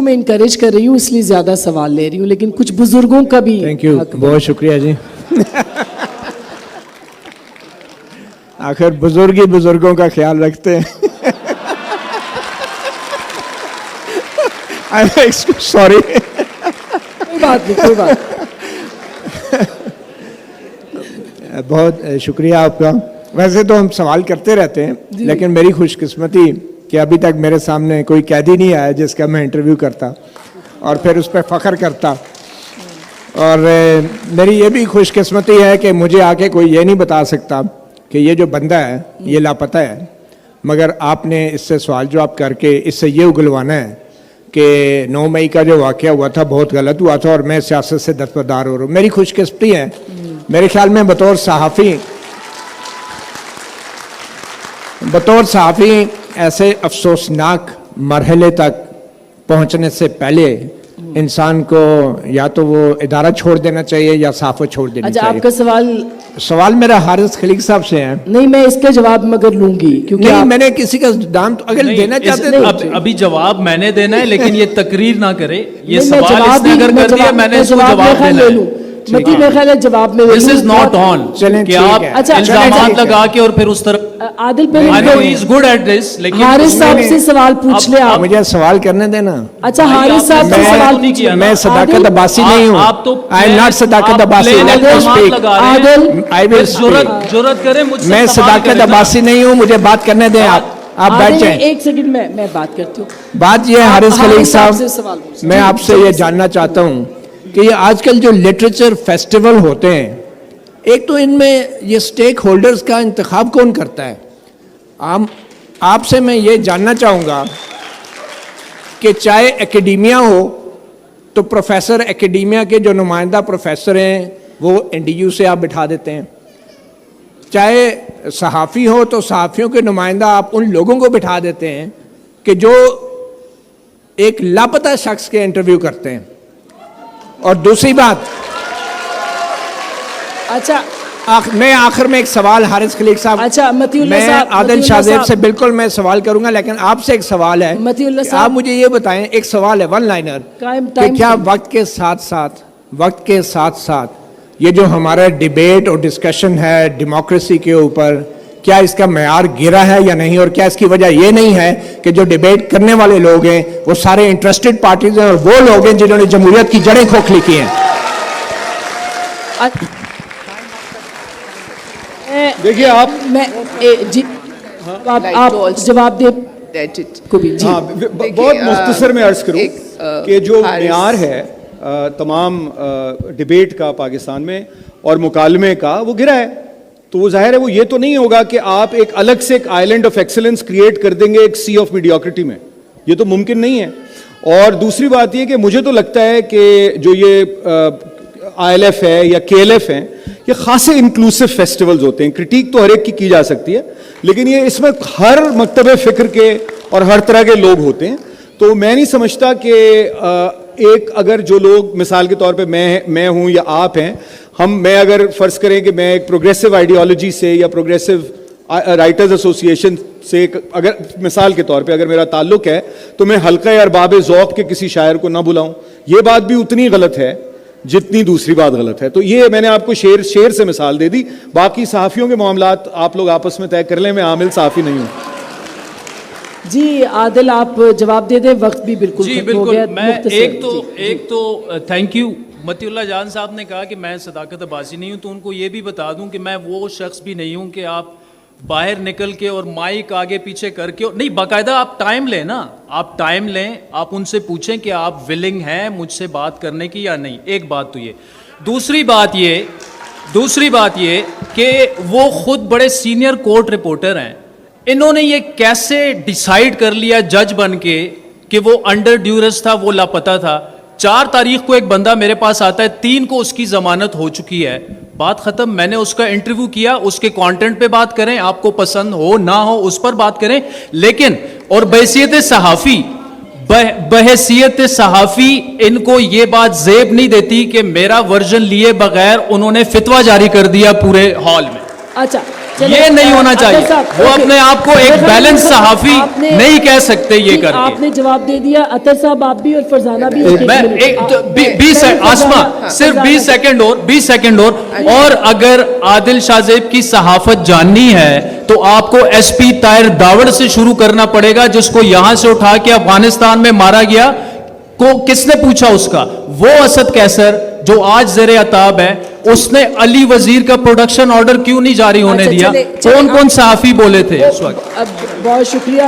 میں انکریج کر رہی ہوں اس لیے زیادہ سوال لے رہی ہوں, لیکن کچھ بزرگوں کا بھی. تھینک یو, بہت شکریہ جی. آخر بزرگ ہی بزرگوں کا خیال رکھتے ہیں. سوری, کوئی بات نہیں, کوئی بات. بہت شکریہ آپ کا. ویسے تو ہم سوال کرتے رہتے ہیں, لیکن میری خوش قسمتی کہ ابھی تک میرے سامنے کوئی قیدی نہیں آیا جس کا میں انٹرویو کرتا اور پھر اس پہ فخر کرتا. اور میری یہ بھی خوش قسمتی ہے کہ مجھے آ کے کوئی یہ نہیں بتا سکتا کہ یہ جو بندہ ہے یہ لاپتہ ہے, مگر آپ نے اس سے سوال جواب کر کے اس سے یہ اگلوانا ہے کہ 9 مئی کا جو واقعہ ہوا تھا بہت غلط ہوا تھا اور میں سیاست سے دستبردار ہو رہا ہوں. میری خوش قسمتی ہے. میرے خیال میں بطور صحافی ایسے افسوسناک مرحلے تک پہنچنے سے پہلے انسان کو یا تو وہ ادارہ چھوڑ دینا چاہیے یا صحافت چھوڑ دینی اچھا, چاہیے. آپ کا سوال میرا حارث خلیق صاحب سے ہے. نہیں, میں اس کا جواب مگر لوں گی کیونکہ نہیں, میں نے کسی کا دام اگر دینا چاہتے تو ابھی جواب میں نے دینا ہے, لیکن یہ تقریر نہ کرے. یہ میں سوال اس نے اگر کر دیا میں نے اس کو جواب دینا ہے. متی میں خیال ہے جواب میں This is not on کہ آپ الزامات لگا کے اور پھر اس طرح. عادل پہ I know he is good at this, لیکن حارث صاحب سے سوال پوچھ لے آپ. مجھے سوال کرنے دینا. اچھا, حارث صاحب سے سوال پوچھ لے. میں صداقت عباسی نہیں ہوں. آپ تو I am not صداقت Abbasi. Let me speak. I will speak. جرأت کریں مجھ سے. میں صداقت عباسی نہیں ہوں, مجھے بات کرنے دیں. آپ بیٹھ جائیں. ایک سیکنڈ میں بات کرتی ہوں. بات یہ ہے حارث خلیق صاحب, میں آپ سے یہ جاننا چاہتا ہوں کہ یہ آج کل جو لٹریچر فیسٹیول ہوتے ہیں, ایک تو ان میں یہ سٹیک ہولڈرز کا انتخاب کون کرتا ہے؟ آپ سے میں یہ جاننا چاہوں گا کہ چاہے اکیڈیمیا ہو تو پروفیسر اکیڈیمیا کے جو نمائندہ پروفیسر ہیں وہ NDU سے آپ بٹھا دیتے ہیں, چاہے صحافی ہو تو صحافیوں کے نمائندہ آپ ان لوگوں کو بٹھا دیتے ہیں کہ جو ایک لاپتہ شخص کے انٹرویو کرتے ہیں. اور دوسری بات, اچھا میں آخر میں ایک سوال حارث خلیق صاحب, اچھا متی اللہ میں صاحب, عادل شاہ زیب سے بالکل میں سوال کروں گا, لیکن آپ سے ایک سوال ہے متی اللہ کہ صاحب, آپ مجھے یہ بتائیں, ایک سوال ہے ون لائنر, کہ کیا وقت کے ساتھ ساتھ یہ جو ہمارا ڈیبیٹ اور ڈسکشن ہے ڈیموکریسی کے اوپر, کیا اس کا معیار گرا ہے یا نہیں, اور کیا اس کی وجہ یہ نہیں ہے کہ جو ڈیبیٹ کرنے والے لوگ ہیں وہ سارے انٹرسٹڈ پارٹیز ہیں اور وہ لوگ ہیں جنہوں نے جمہوریت کی جڑیں کھوکھلی کی ہیں؟ دیکھیے آپ جواب دے کو بھی. بہت مختصر میں عرض کروں کہ جو معیار ہے تمام ڈیبیٹ کا پاکستان میں اور مکالمے کا, وہ گرا ہے. تو وہ ظاہر ہے وہ یہ تو نہیں ہوگا کہ آپ ایک الگ سے ایک آئیلینڈ آف ایکسلنس کریٹ کر دیں گے ایک سی آف میڈیوکریٹی میں, یہ تو ممکن نہیں ہے. اور دوسری بات یہ کہ مجھے تو لگتا ہے کہ جو یہ ILF ہے یا KLF ہیں, یہ خاصے انکلوسیو فیسٹیولز ہوتے ہیں. کرٹیک تو ہر ایک کی جا سکتی ہے, لیکن یہ اس میں ہر مکتب فکر کے اور ہر طرح کے لوگ ہوتے ہیں. تو میں نہیں سمجھتا کہ ایک اگر جو لوگ مثال کے طور پہ میں ہوں یا آپ ہیں, میں اگر فرض کریں کہ میں ایک پروگریسو آئیڈیالوجی سے یا پروگریسو رائٹرز ایسوسیشن سے اگر مثال کے طور پہ اگر میرا تعلق ہے, تو میں حلقہ ارباب ذوق کے کسی شاعر کو نہ بلاؤں, یہ بات بھی اتنی غلط ہے جتنی دوسری بات غلط ہے. تو یہ میں نے آپ کو شعر سے مثال دے دی. باقی صحافیوں کے معاملات آپ لوگ آپس میں طے کر لیں, میں عامل صحافی نہیں ہوں. جی عادل آپ جواب دے دیں, وقت بھی بالکل ختم ہو گیا. میں ایک تو تھینک یو. متی اللہ جان صاحب نے کہا کہ میں صداقت عباسی نہیں ہوں, تو ان کو یہ بھی بتا دوں کہ میں وہ شخص بھی نہیں ہوں کہ آپ باہر نکل کے اور مائک آگے پیچھے کر کے نہیں, باقاعدہ آپ ٹائم لیں نا, آپ ٹائم لیں, آپ ان سے پوچھیں کہ آپ ولنگ ہیں مجھ سے بات کرنے کی یا نہیں. ایک بات تو یہ. دوسری بات یہ کہ وہ خود بڑے سینئر کورٹ رپورٹر ہیں, انہوں نے یہ کیسے ڈیسائیڈ کر لیا جج بن کے کہ وہ انڈر ڈیورس تھا, وہ لاپتہ تھا. 4 تاریخ کو ایک بندہ میرے پاس آتا ہے, 3 کو اس کی ضمانت ہو چکی ہے, بات ختم. میں نے اس کا انٹرویو کیا, اس کے کانٹینٹ پہ بات کریں, آپ کو پسند ہو نہ ہو اس پر بات کریں, لیکن اور بحیثیت صحافی ان کو یہ بات زیب نہیں دیتی کہ میرا ورژن لیے بغیر انہوں نے فتویٰ جاری کر دیا پورے ہال میں. اچھا یہ نہیں ہونا چاہیے. وہ اپنے آپ کو ایک بیلنس صحافی نہیں کہہ سکتے یہ کر آپ کے. نے جواب دے دیا. اطہر صاحب آپ بھی اور فرزانہ بھی. میں 20 آسما صرف 20 سیکنڈ اور اگر عادل شاہ زیب کی صحافت جاننی ہے تو آپ کو ایس پی طاہر داوڑ سے شروع کرنا پڑے گا, جس کو یہاں سے اٹھا کے افغانستان میں مارا گیا. کو کس نے پوچھا اس کا؟ وہ اسد کیسر جو آج زیر عتاب ہے, اس نے علی وزیر کا پروڈکشن آرڈر کیوں نہیں جاری ہونے دیا؟ کون کون صحافی بولے تھے اس وقت؟ بہت شکریہ.